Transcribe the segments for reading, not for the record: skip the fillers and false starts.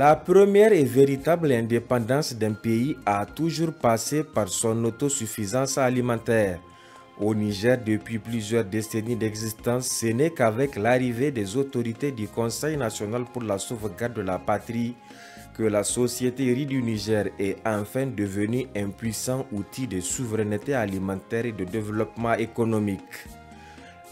La première et véritable indépendance d'un pays a toujours passé par son autosuffisance alimentaire. Au Niger, depuis plusieurs décennies d'existence, ce n'est qu'avec l'arrivée des autorités du Conseil national pour la sauvegarde de la patrie que la société riz du Niger est enfin devenue un puissant outil de souveraineté alimentaire et de développement économique.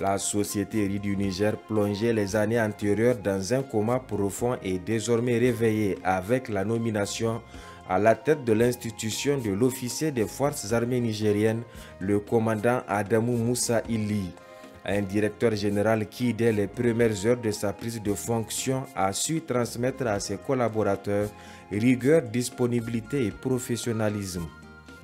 La société riz du Niger, plongée les années antérieures dans un coma profond, est désormais réveillée avec la nomination à la tête de l'institution de l'officier des forces armées nigériennes, le commandant Adamou Moussa Illi, un directeur général qui, dès les premières heures de sa prise de fonction, a su transmettre à ses collaborateurs rigueur, disponibilité et professionnalisme.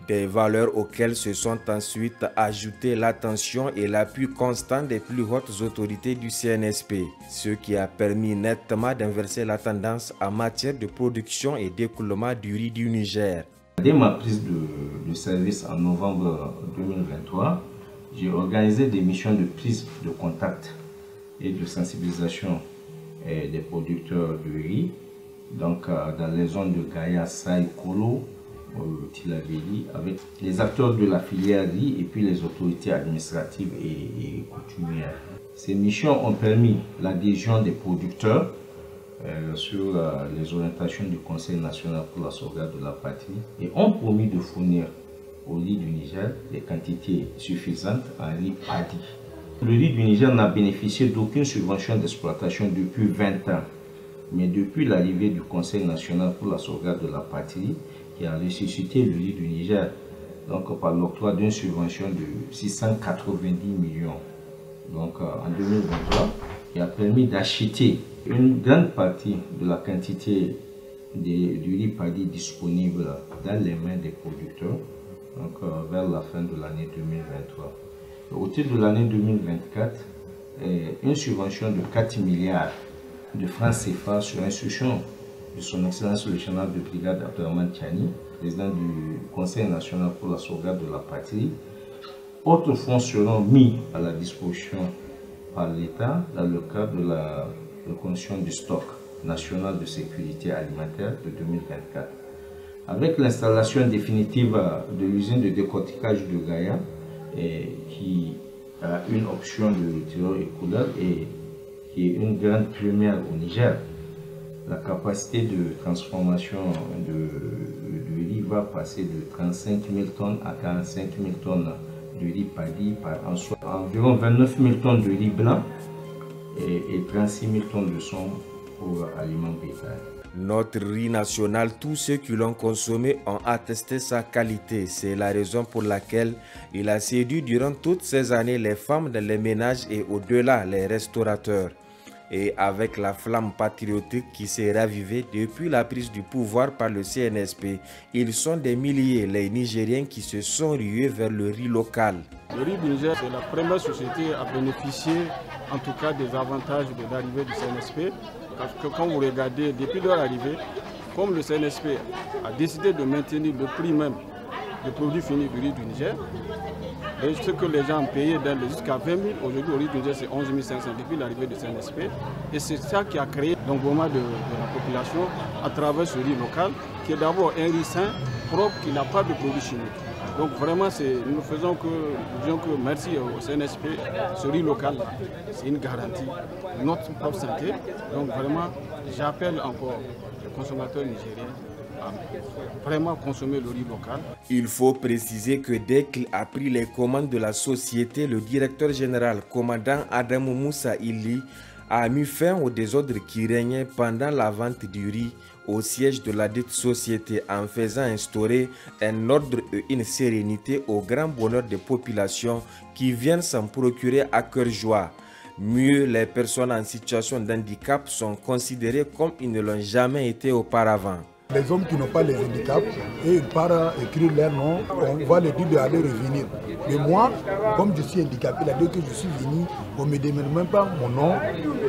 Des valeurs auxquelles se sont ensuite ajoutées l'attention et l'appui constant des plus hautes autorités du CNSP, ce qui a permis nettement d'inverser la tendance en matière de production et d'écoulement du riz du Niger. Dès ma prise de service en novembre 2023, j'ai organisé des missions de prise de contact et de sensibilisation des producteurs de riz, donc dans les zones de Gaya, Saï, Kolo, Tilaberi, avec les acteurs de la filière riz et puis les autorités administratives et coutumières. Ces missions ont permis l'adhésion des producteurs sur les orientations du Conseil national pour la sauvegarde de la patrie et ont promis de fournir au riz du Niger des quantités suffisantes en riz paddy. Le riz du Niger n'a bénéficié d'aucune subvention d'exploitation depuis 20 ans. Mais depuis l'arrivée du Conseil national pour la sauvegarde de la patrie, qui a ressuscité le riz du Niger, donc par l'octroi d'une subvention de 690 millions donc, en 2023, qui a permis d'acheter une grande partie de la quantité du riz paddy disponible dans les mains des producteurs, donc vers la fin de l'année 2023. Au titre de l'année 2024, une subvention de 4 milliards de francs CFA sur instruction de son Excellence le général de brigade Abdelrahman Tiani, président du Conseil national pour la sauvegarde de la patrie. Autres fonds seront mis à la disposition par l'État dans le cadre de la reconstruction du stock national de sécurité alimentaire de 2024. Avec l'installation définitive de l'usine de décortiquage de Gaya, qui a une option de tireur et couleur et qui est une grande première au Niger, la capacité de transformation de riz va passer de 35 000 tonnes à 45 000 tonnes de riz paddy par an, soit environ 29 000 tonnes de riz blanc et 36 000 tonnes de son pour aliments bétail. Notre riz national, tous ceux qui l'ont consommé ont attesté sa qualité. C'est la raison pour laquelle il a séduit durant toutes ces années les femmes dans les ménages et au-delà les restaurateurs. Et avec la flamme patriotique qui s'est ravivée depuis la prise du pouvoir par le CNSP, ils sont des milliers les Nigériens qui se sont rués vers le riz local. Le riz du Niger, c'est la première société à bénéficier en tout cas des avantages de l'arrivée du CNSP. Parce que quand vous regardez, depuis leur arrivée, comme le CNSP a décidé de maintenir le prix même des produits finis du riz du Niger, et ce que les gens ont payé jusqu'à 20 000, aujourd'hui au riz du Niger c'est 11 500 depuis l'arrivée du CNSP. Et c'est ça qui a créé l'engouement de la population à travers ce riz local, qui est d'abord un riz sain, propre, qui n'a pas de produits chimiques. Donc vraiment, nous disons que merci au CNSP, ce riz local, c'est une garantie de notre propre santé. Donc vraiment, j'appelle encore les consommateurs nigériens à vraiment consommer le riz local. Il faut préciser que dès qu'il a pris les commandes de la société, le directeur général, commandant Adamou Moussa Illi, a mis fin au désordre qui régnait pendant la vente du riz au siège de la dite société en faisant instaurer un ordre et une sérénité au grand bonheur des populations qui viennent s'en procurer à cœur joie. Mieux, les personnes en situation d'handicap sont considérées comme ils ne l'ont jamais été auparavant. Les hommes qui n'ont pas les handicaps, et ils partent écrire leur nom, on va leur dire d'aller revenir. Mais moi, comme je suis handicapé, là, dès que je suis venu, on ne me demande même pas mon nom,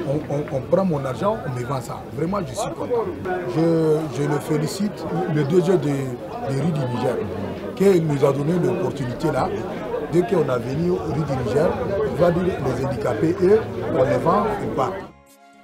on prend mon argent, on me vend ça. Vraiment, je suis content. Je le félicite, le DG de riz du Niger, qu'il nous a donné l'opportunité là. Dès qu'on a venu au riz du Niger, on va dire les handicapés et on les vend, ils partent.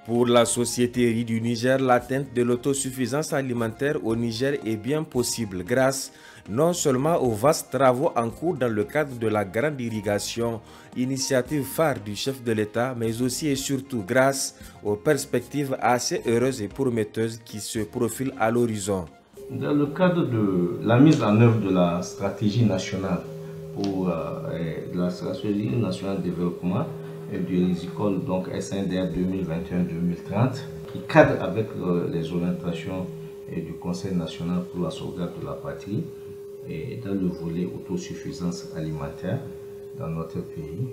Pour la société riz du Niger, l'atteinte de l'autosuffisance alimentaire au Niger est bien possible grâce non seulement aux vastes travaux en cours dans le cadre de la grande irrigation, initiative phare du chef de l'État, mais aussi et surtout grâce aux perspectives assez heureuses et prometteuses qui se profilent à l'horizon. Dans le cadre de la mise en œuvre de la stratégie nationale pour la stratégie nationale de développement du risicole, donc SNDR 2021-2030, qui cadre avec les orientations du Conseil national pour la sauvegarde de la patrie et dans le volet autosuffisance alimentaire dans notre pays.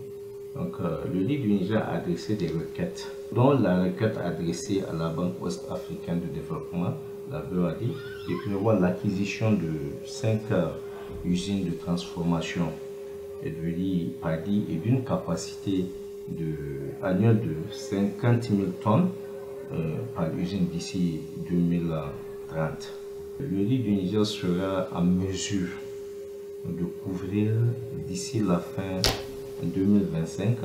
Donc, le RID du Niger a adressé des requêtes, dont la requête adressée à la Banque ouest-africaine de développement, la BOAD, qui prévoit l'acquisition de 5 usines de transformation de riz paddy et d'une capacité annuelle de 50 000 tonnes par usine d'ici 2030. Le riz du Niger sera en mesure de couvrir d'ici la fin 2025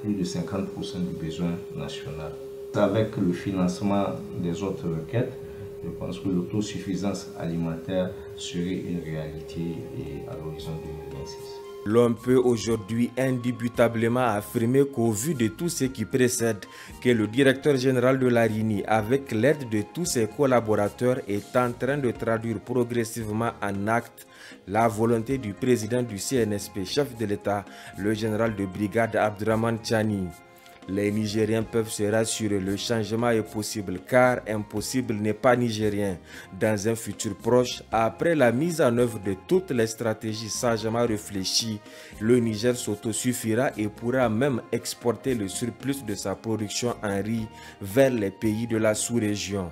plus de 50% du besoin national. Avec le financement des autres requêtes, je pense que l'autosuffisance alimentaire serait une réalité à l'horizon 2026. L'on peut aujourd'hui indubitablement affirmer qu'au vu de tout ce qui précède, que le directeur général de l'ARINI, avec l'aide de tous ses collaborateurs, est en train de traduire progressivement en actes la volonté du président du CNSP, chef de l'État, le général de brigade Abdraman Tchani. Les Nigériens peuvent se rassurer, le changement est possible car impossible n'est pas nigérien. Dans un futur proche, après la mise en œuvre de toutes les stratégies sagement réfléchies, le Niger s'autosuffira et pourra même exporter le surplus de sa production en riz vers les pays de la sous-région.